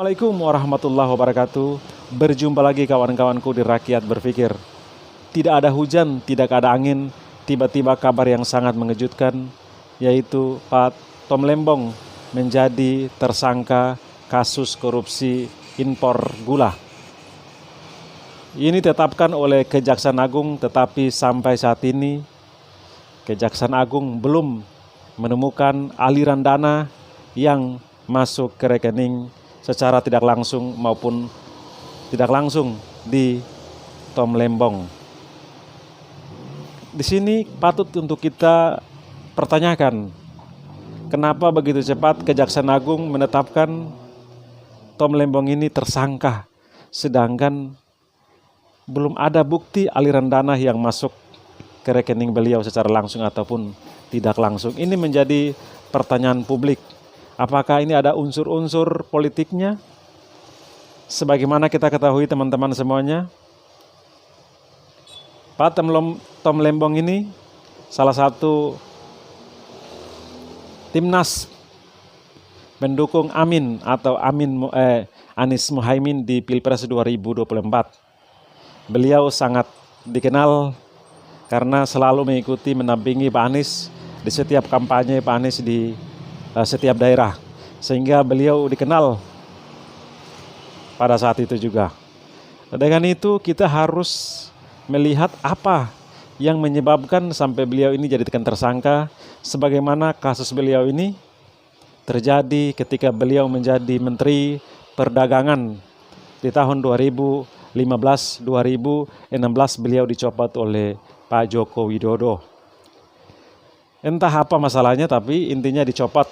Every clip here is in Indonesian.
Assalamualaikum warahmatullahi wabarakatuh. Berjumpa lagi kawan-kawanku di Rakyat Berpikir. Tidak ada hujan, tidak ada angin, tiba-tiba kabar yang sangat mengejutkan, yaitu Pak Tom Lembong menjadi tersangka kasus korupsi impor gula. Ini ditetapkan oleh Kejaksaan Agung, tetapi sampai saat ini Kejaksaan Agung belum menemukan aliran dana yang masuk ke rekening secara tidak langsung maupun tidak langsung di Tom Lembong. Di sini patut untuk kita pertanyakan, kenapa begitu cepat Kejaksaan Agung menetapkan Tom Lembong ini tersangka, sedangkan belum ada bukti aliran dana yang masuk ke rekening beliau secara langsung ataupun tidak langsung. Ini menjadi pertanyaan publik. Apakah ini ada unsur-unsur politiknya? Sebagaimana kita ketahui teman-teman semuanya, Pak Tom Lembong ini salah satu timnas pendukung Amin atau Anies Muhaimin di Pilpres 2024. Beliau sangat dikenal karena selalu mengikuti mendampingi Pak Anies di setiap kampanye Pak Anies di setiap daerah, sehingga beliau dikenal pada saat itu juga. Dengan itu kita harus melihat apa yang menyebabkan sampai beliau ini dijadikan tersangka, sebagaimana kasus beliau ini terjadi ketika beliau menjadi Menteri Perdagangan di tahun 2015-2016 beliau dicopot oleh Pak Joko Widodo. Entah apa masalahnya, tapi intinya dicopot.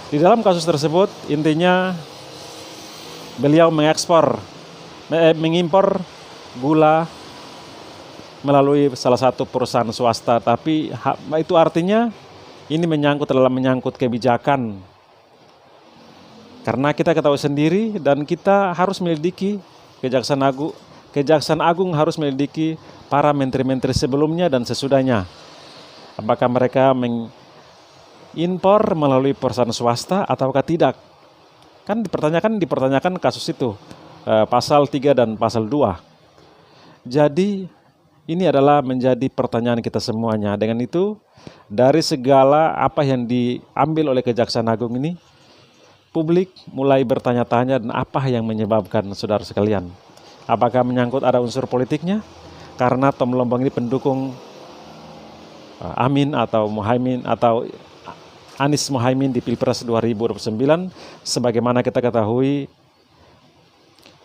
Di dalam kasus tersebut intinya beliau mengimpor gula melalui salah satu perusahaan swasta, tapi itu artinya ini menyangkut kebijakan. Karena kita ketahui sendiri dan kita harus menyelidiki, Kejaksaan Agung harus menyelidiki para menteri-menteri sebelumnya dan sesudahnya. Apakah mereka mengimpor melalui perusahaan swasta ataukah tidak? Kan dipertanyakan kasus itu, pasal 3 dan pasal 2. Jadi ini adalah menjadi pertanyaan kita semuanya. Dengan itu, dari segala apa yang diambil oleh Kejaksaan Agung ini, publik mulai bertanya-tanya dan apa yang menyebabkan, saudara sekalian. Apakah menyangkut ada unsur politiknya? Karena Tom Lembong ini pendukung Amin atau Muhaimin atau Anies Muhaimin di Pilpres 2029. Sebagaimana kita ketahui,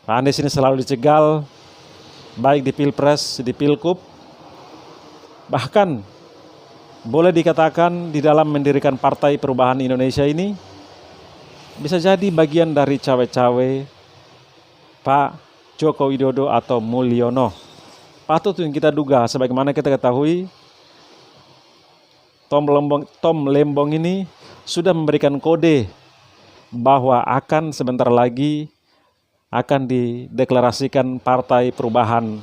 Pak Anies ini selalu dicegal baik di Pilpres, di Pilkup, bahkan boleh dikatakan di dalam mendirikan Partai Perubahan Indonesia ini bisa jadi bagian dari cawe-cawe Pak Joko Widodo atau Mulyono. Patut kita duga, sebagaimana kita ketahui, Tom Lembong ini sudah memberikan kode bahwa akan sebentar lagi akan dideklarasikan Partai Perubahan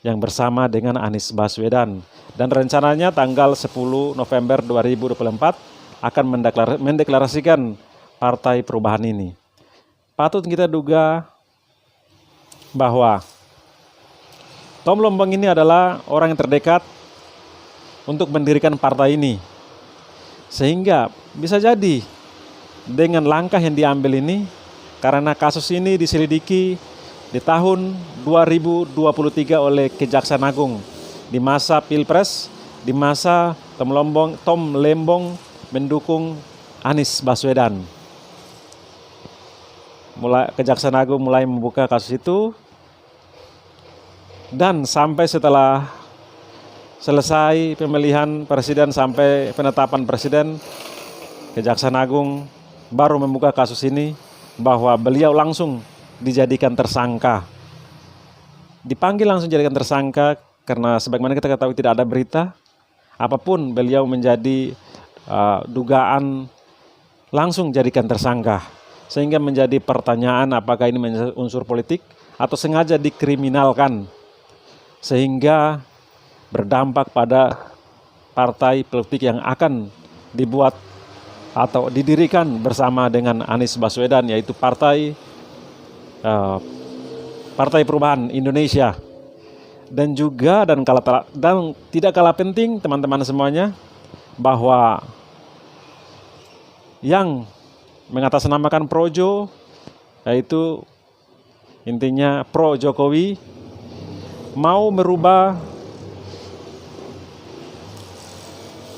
yang bersama dengan Anies Baswedan. Dan rencananya tanggal 10 November 2024 akan mendeklarasikan Partai Perubahan ini. Patut kita duga bahwa Tom Lembong ini adalah orang yang terdekat untuk mendirikan partai ini. Sehingga bisa jadi dengan langkah yang diambil ini, karena kasus ini diselidiki di tahun 2023 oleh Kejaksaan Agung di masa Pilpres, di masa Tom Lembong mendukung Anies Baswedan. Kejaksaan Agung mulai membuka kasus itu, dan sampai setelah selesai pemilihan presiden sampai penetapan presiden, Kejaksaan Agung baru membuka kasus ini bahwa beliau langsung dijadikan tersangka. Dipanggil langsung dijadikan tersangka karena sebagaimana kita ketahui tidak ada berita apapun, beliau menjadi dugaan langsung jadikan tersangka. Sehingga menjadi pertanyaan apakah ini menjadi unsur politik atau sengaja dikriminalkan sehingga berdampak pada partai politik yang akan dibuat atau didirikan bersama dengan Anies Baswedan, yaitu Partai Perubahan Indonesia. Dan juga dan tidak kalah penting teman-teman semuanya, bahwa yang mengatasnamakan Projo, yaitu intinya Pro Jokowi, mau merubah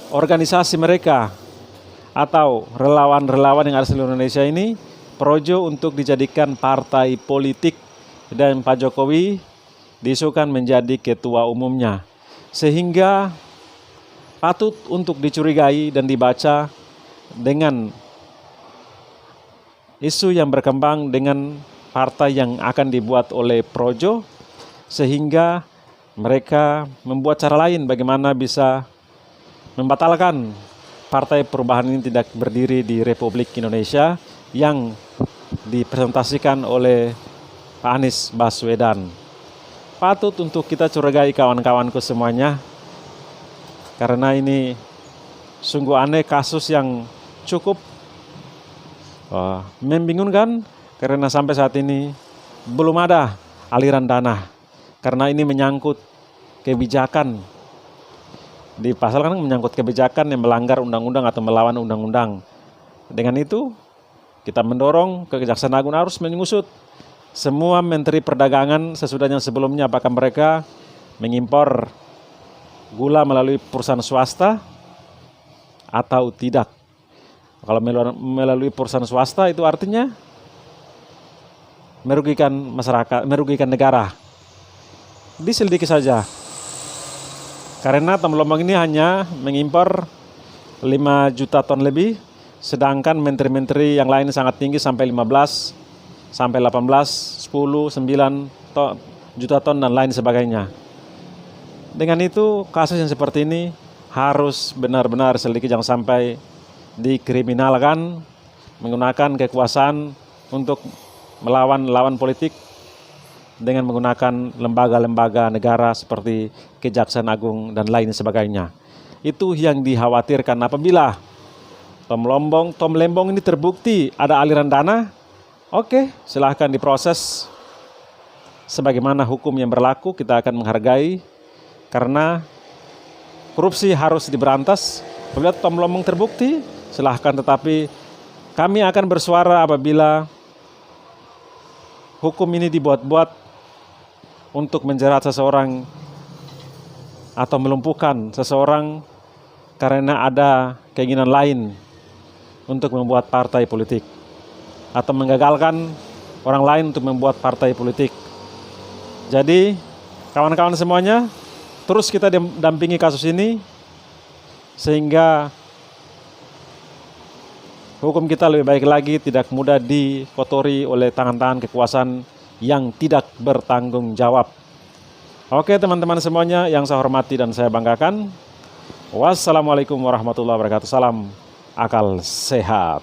organisasi mereka atau relawan-relawan yang ada di seluruh Indonesia ini, Projo, untuk dijadikan partai politik, dan Pak Jokowi diisukan menjadi ketua umumnya. Sehingga patut untuk dicurigai dan dibaca dengan isu yang berkembang dengan partai yang akan dibuat oleh Projo, sehingga mereka membuat cara lain bagaimana bisa membatalkan Partai Perubahan ini tidak berdiri di Republik Indonesia yang dipresentasikan oleh Pak Anies Baswedan. Patut untuk kita curigai kawan-kawanku semuanya, karena ini sungguh aneh, kasus yang cukup membingungkan, karena sampai saat ini belum ada aliran dana, karena ini menyangkut kebijakan. Di pasal kan menyangkut kebijakan yang melanggar undang-undang atau melawan undang-undang. Dengan itu kita mendorong Kejaksaan Agung harus mengusut semua menteri perdagangan sesudahnya sebelumnya, apakah mereka mengimpor gula melalui perusahaan swasta atau tidak. Kalau melalui perusahaan swasta itu artinya merugikan masyarakat, merugikan negara. Diselidiki saja. Karena Temlombong ini hanya mengimpor 5 juta ton lebih, sedangkan menteri-menteri yang lain sangat tinggi sampai 15, sampai 18, 10, 9 juta ton dan lain sebagainya. Dengan itu kasus yang seperti ini harus benar-benar selidiki, jangan sampai dikriminalkan menggunakan kekuasaan untuk melawan lawan politik dengan menggunakan lembaga-lembaga negara seperti Kejaksaan Agung dan lain sebagainya. Itu yang dikhawatirkan. Apabila Tom Lembong ini terbukti ada aliran dana, oke, silahkan diproses sebagaimana hukum yang berlaku, kita akan menghargai, karena korupsi harus diberantas. Apabila Tom Lembong terbukti, silahkan, tetapi kami akan bersuara apabila hukum ini dibuat-buat untuk menjerat seseorang atau melumpuhkan seseorang karena ada keinginan lain untuk membuat partai politik, atau menggagalkan orang lain untuk membuat partai politik. Jadi kawan-kawan semuanya, terus kita dampingi kasus ini sehingga hukum kita lebih baik lagi, tidak mudah dikotori oleh tangan-tangan kekuasaan yang tidak bertanggung jawab. Oke teman-teman semuanya yang saya hormati dan saya banggakan. Wassalamualaikum warahmatullahi wabarakatuh. Salam akal sehat.